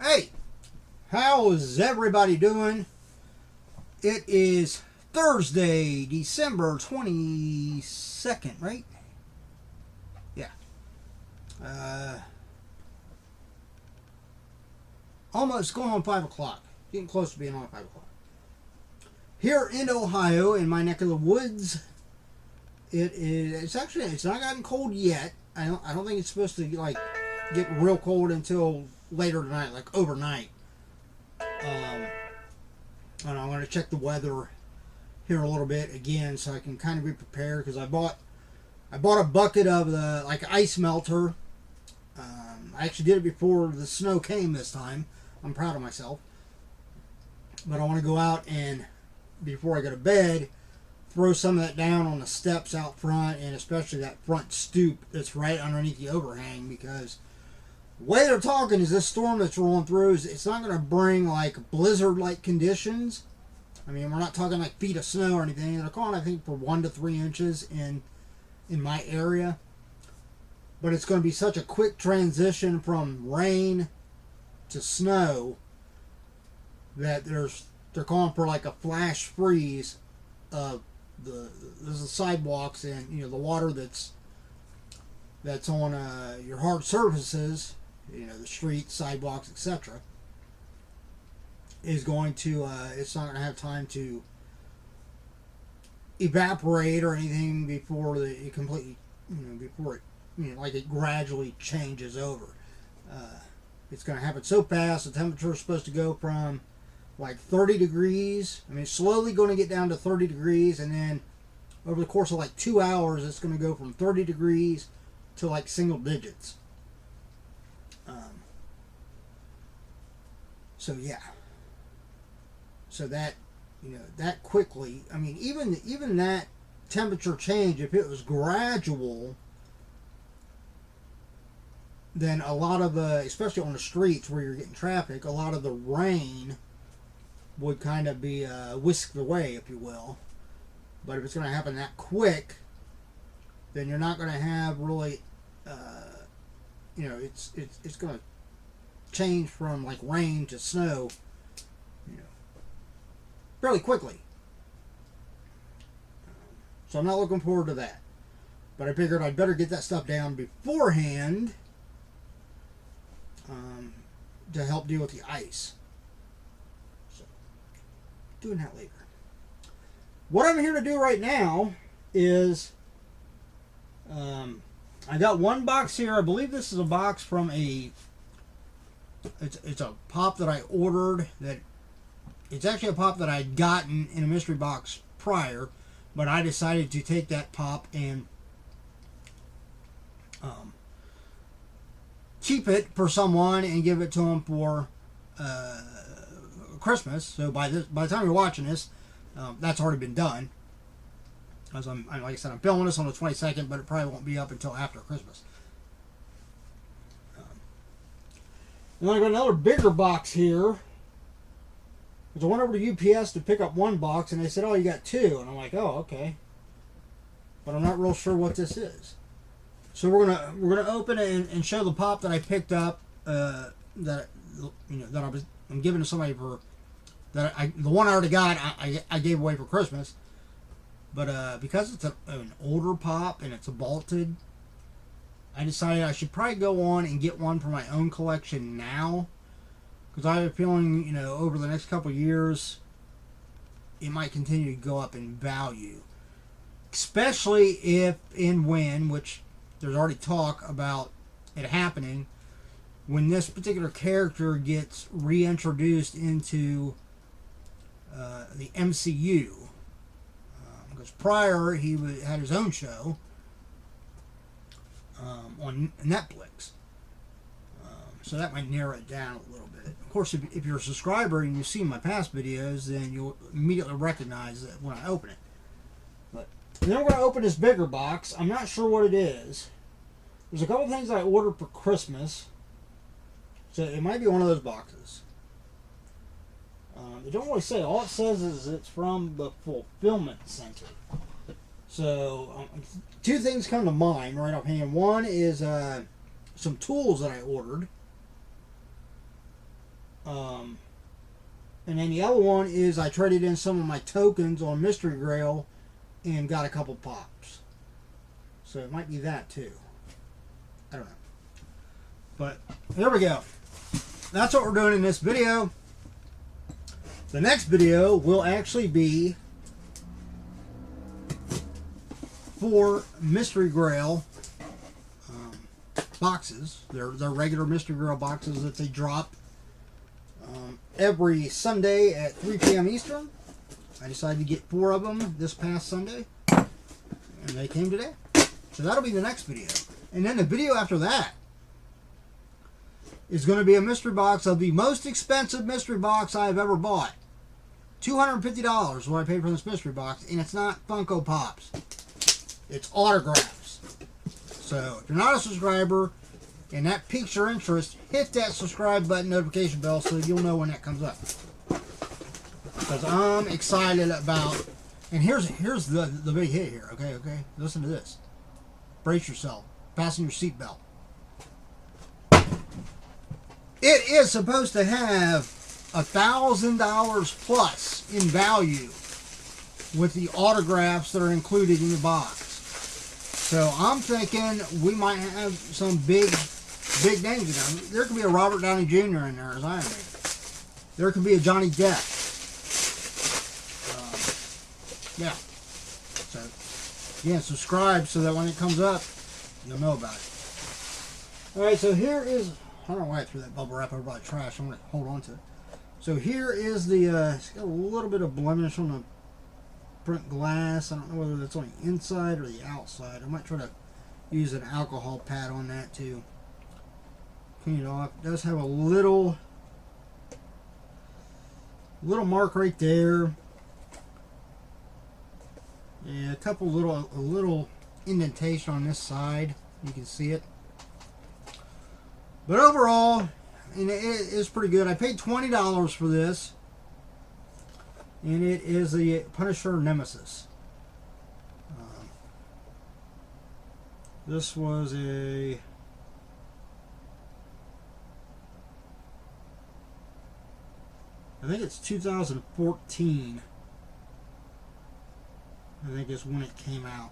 Hey, how is everybody doing? It is Thursday, December 22nd, right? Yeah. Uh, Almost going on 5 o'clock. Getting close to being on 5 o'clock. Here in Ohio, in my neck of the woods, it's not gotten cold yet. I don't think it's supposed to get real cold until later tonight, like overnight. Um, and I'm going to check the weather here a little bit again so I can kind of be prepared because I bought a bucket of the ice melter. I actually did it before the snow came this time. I'm proud of myself. But I want to go out and before I go to bed, throw some of that down on the steps out front and especially that front stoop that's right underneath the overhang because the way they're talking is this storm that's rolling through it's not going to bring blizzard-like conditions. I mean, we're not talking feet of snow or anything. They're calling, I think, for 1 to 3 inches in my area. But it's going to be such a quick transition from rain to snow that they're calling for a flash freeze of the sidewalks and the water that's on your hard surfaces, the streets, sidewalks, etc. is going to it's not going to have time to evaporate or anything before it completely before it gradually changes over. It's going to happen so fast. The temperature is supposed to go from 30 degrees. I mean, it's slowly going to get down to 30 degrees, and then over the course of 2 hours, it's going to go from 30 degrees to single digits. So yeah. So that that quickly. I mean, even that temperature change, if it was gradual, then a lot of especially on the streets where you're getting traffic, a lot of the rain would kind of be whisked away, if you will. But if it's going to happen that quick, then you're not going to have really, it's going to change from rain to snow, fairly quickly. So I'm not looking forward to that. But I figured I'd better get that stuff down beforehand to help deal with the ice. So, doing that later. What I'm here to do right now is I got one box here. I believe this is a box from it's a pop that I ordered. It's actually a pop that I'd gotten in a mystery box prior, but I decided to take that pop and keep it for someone and give it to them for Christmas. So by the time you're watching this, that's already been done. As like I said, I'm filming this on the 22nd, but it probably won't be up until after Christmas. And then I got another bigger box here. So I went over to UPS to pick up one box, and they said, "Oh, you got two." And I'm like, "Oh, okay." But I'm not real sure what this is. So we're gonna open it and show the pop that I picked up. I'm giving to somebody for the one I already got. I gave away for Christmas. But because it's an older pop and it's a vaulted, I decided I should probably go on and get one for my own collection now. Because I have a feeling, over the next couple of years, it might continue to go up in value. Especially if and when, which there's already talk about it happening, when this particular character gets reintroduced into the MCU. Because prior, he had his own show on Netflix. So that might narrow it down a little bit. Of course, if you're a subscriber and you've seen my past videos, then you'll immediately recognize it when I open it. But then we're going to open this bigger box. I'm not sure what it is. There's a couple things I ordered for Christmas. So it might be one of those boxes. They don't really say. All it says is it's from the fulfillment center. So two things come to mind right offhand. One is some tools that I ordered. And then the other one is I traded in some of my tokens on Mystery Grail and got a couple pops. So it might be that too. I don't know. But there we go. That's what we're doing in this video. The next video will actually be for Mystery Grail boxes. They're regular Mystery Grail boxes that they drop every Sunday at 3 p.m. Eastern. I decided to get 4 of them this past Sunday, and they came today. So that'll be the next video. And then the video after that is going to be a mystery box of the most expensive mystery box I've ever bought. $250 is what I paid for this mystery box, and it's not Funko Pops. It's autographs. So if you're not a subscriber and that piques your interest, hit that subscribe button, notification bell, so you'll know when that comes up. Because I'm excited about, and here's the big hit here. Okay, listen to this. Brace yourself. Fasten your seatbelt. It is supposed to have $1,000 plus in value with the autographs that are included in the box. So I'm thinking we might have some big names in there. There could be a Robert Downey Jr. in there as Iron Man. There could be a Johnny Depp. Yeah. So, again, subscribe so that when it comes up, you'll know about it. Alright, so here is, I don't know why I threw that bubble wrap over by the trash. I'm going to hold on to it. So here is the, it's got a little bit of blemish on the print glass. I don't know whether that's on the inside or the outside. I might try to use an alcohol pad on that to clean it off. It does have a little mark right there. Yeah, a little indentation on this side. You can see it. But overall, and it is pretty good. I paid $20 for this. And it is the Punisher Nemesis. This was a... I think it's 2014. I think is when it came out.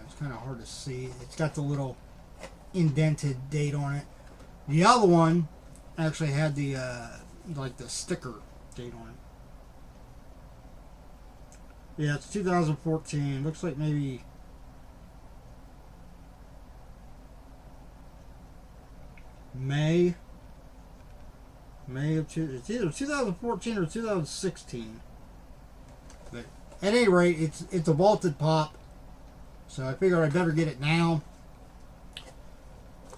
It's kind of hard to see. It's got the little indented date on it. The other one actually had the like the sticker date on it. Yeah, it's 2014. Looks like maybe May of it's either 2014 or 2016. But at any rate, it's a vaulted pop, so I figured I better get it now.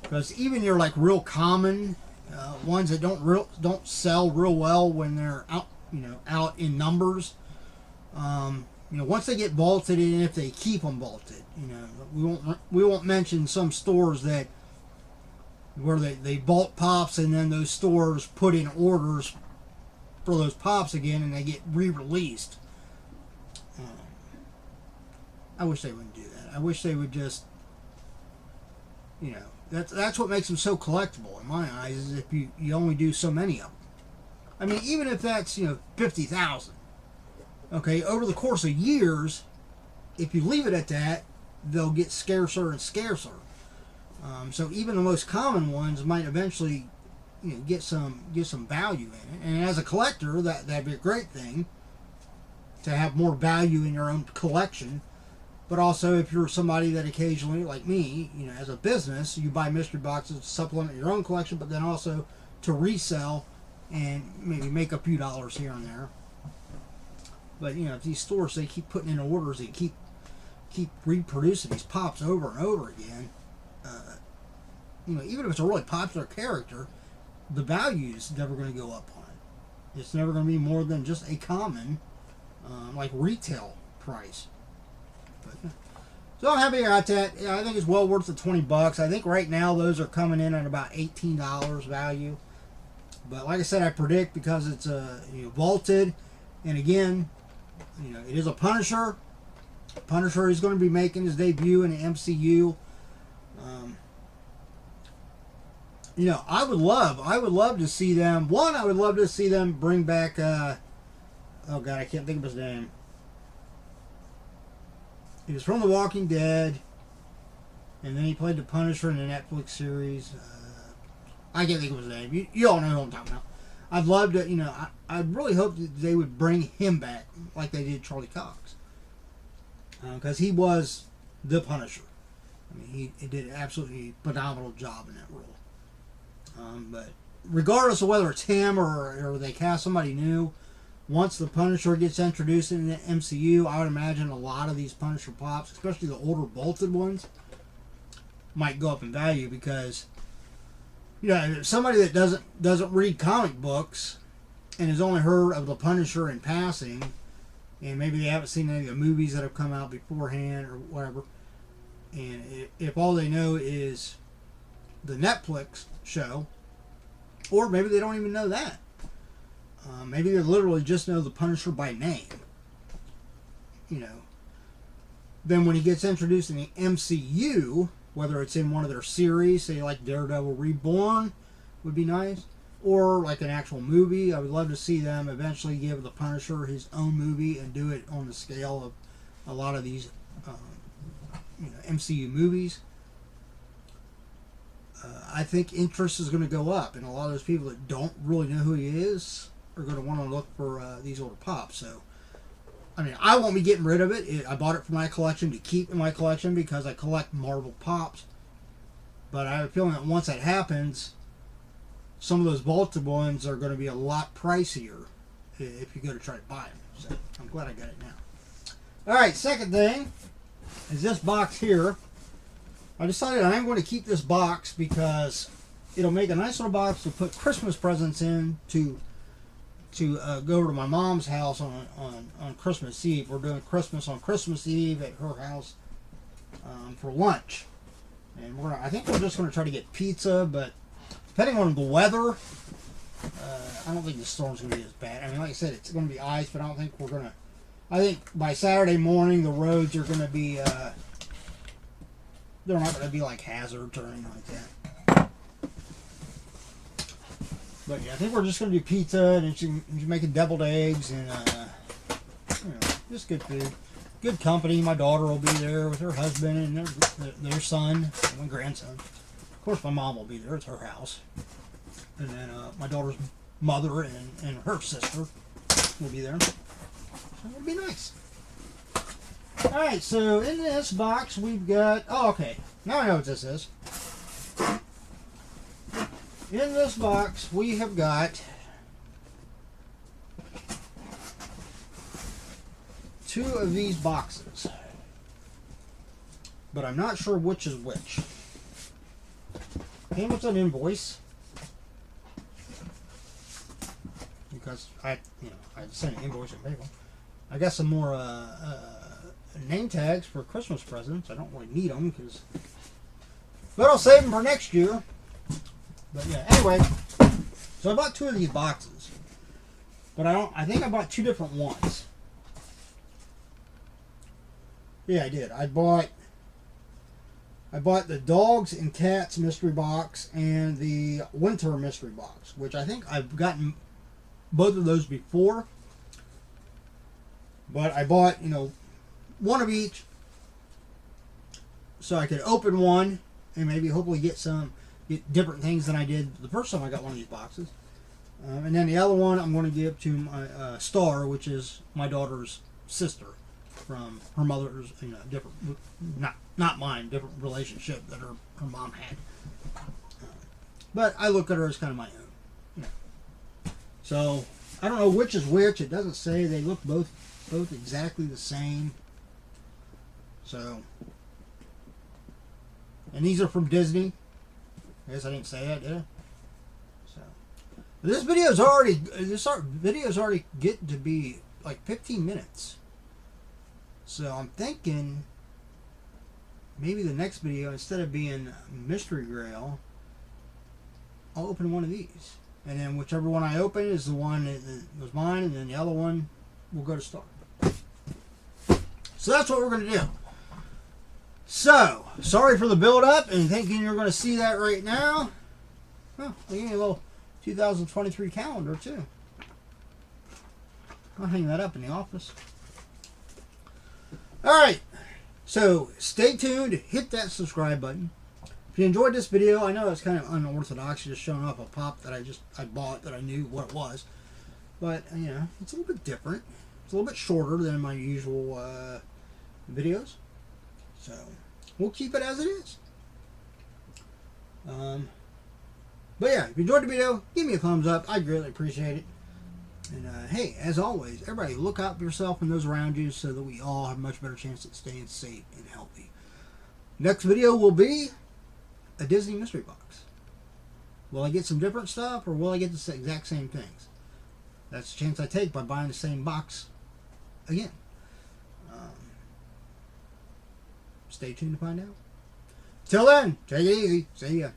Because even your like real common ones that don't sell real well when they're out, out in numbers. Once they get vaulted, and if they keep them vaulted, we won't mention some stores where they vault pops and then those stores put in orders for those pops again and they get re-released. I wish they wouldn't do that. I wish they would just, that's what makes them so collectible in my eyes, is if you only do so many of them. I mean, even if that's 50,000. Okay, over the course of years, if you leave it at that, they'll get scarcer and scarcer. So even the most common ones might eventually, get some value in it. And as a collector, that'd be a great thing to have more value in your own collection. But also, if you're somebody that occasionally, like me, as a business, you buy mystery boxes to supplement your own collection, but then also to resell and maybe make a few dollars here and there. But if these stores, they keep putting in orders and keep reproducing these pops over and over again, even if it's a really popular character, the value is never going to go up on it. It's never going to be more than just a common, like retail price. But, so I'm happy I got that. Yeah, I think it's well worth the $20. I think right now those are coming in at about $18 value. But like I said, I predict, because it's vaulted, and again, it is a Punisher. Punisher is going to be making his debut in the MCU. You know, I would love to see them. One, I would love to see them bring back. Oh God, I can't think of his name. He was from The Walking Dead, and then he played the Punisher in the Netflix series. I can't think of his name. You all know who I'm talking about. I'd love to, you know, I really hope that they would bring him back like they did Charlie Cox. Because he was the Punisher. I mean, he did an absolutely phenomenal job in that role. But regardless of whether it's him or they cast somebody new, once the Punisher gets introduced in the MCU, I would imagine a lot of these Punisher Pops, especially the older bolted ones, might go up in value because, you know, somebody that doesn't read comic books and has only heard of the Punisher in passing, and maybe they haven't seen any of the movies that have come out beforehand or whatever, and if all they know is the Netflix show, or maybe they don't even know that. Maybe they literally just know the Punisher by name. You know, then when he gets introduced in the MCU, whether it's in one of their series, say like Daredevil Reborn, would be nice, or like an actual movie. I would love to see them eventually give the Punisher his own movie and do it on the scale of a lot of these MCU movies. I think interest is going to go up, and a lot of those people that don't really know who he is are going to want to look for these older pops. So, I mean, I won't be getting rid of it. I bought it for my collection to keep in my collection because I collect Marvel Pops. But I have a feeling that once that happens, some of those bolted ones are going to be a lot pricier if you go to try to buy them. So, I'm glad I got it now. Alright, second thing is this box here. I decided I'm going to keep this box because it'll make a nice little box to put Christmas presents in to go over to my mom's house on Christmas Eve. We're doing Christmas on Christmas Eve at her house for lunch. And I think we're just going to try to get pizza, but depending on the weather, I don't think the storm's going to be as bad. I mean, like I said, it's going to be ice, but I don't think we're going to... I think by Saturday morning, the roads are going to be... they're not going to be like hazards or anything like that. But yeah, I think we're just going to do pizza and she's making deviled eggs and just good food. Good company. My daughter will be there with her husband and their son and grandson. Of course, my mom will be there. It's her house. And then my daughter's mother and her sister will be there. So it'll be nice. Alright, so in this box we've got... Oh, okay. Now I know what this is. In this box we have got 2 of these boxes. But I'm not sure which is which. Came with an invoice. Because I sent an invoice and paper. I got some more name tags for Christmas presents. I don't really need them but I'll save them for next year. But yeah, anyway, so I bought 2 of these boxes, but I think I bought 2 different ones. Yeah, I did. I bought the dogs and cats mystery box and the winter mystery box, which I think I've gotten both of those before. But I bought, one of each so I could open one and maybe hopefully get different things than I did the first time I got one of these boxes. And then the other one I'm going to give to my Star, which is my daughter's sister from her mother's, different, not mine, different relationship that her mom had. But I look at her as kind of my own. So I don't know which is which. It doesn't say. They look both exactly the same. So, and these are from Disney. I guess I didn't say that, did I? So, but this video's already getting to be like 15 minutes. So I'm thinking maybe the next video, instead of being Mystery Grail, I'll open one of these. And then whichever one I open is the one that was mine, and then the other one will go to Star. So that's what we're going to do. So, sorry for the build-up and thinking you're going to see that right now. Oh, they gave me a little 2023 calendar too. I'll hang that up in the office. Alright, so stay tuned, hit that subscribe button. If you enjoyed this video, I know it's kind of unorthodox, just showing off a pop that I bought that I knew what it was. But, you know, it's a little bit different. It's a little bit shorter than my usual videos. So, we'll keep it as it is. But yeah, if you enjoyed the video, give me a thumbs up. I'd greatly appreciate it. And hey, as always, everybody look out for yourself and those around you so that we all have a much better chance at staying safe and healthy. Next video will be a Disney mystery box. Will I get some different stuff or will I get the exact same things? That's the chance I take by buying the same box again. Stay tuned to find out. Till then, take it easy. See ya.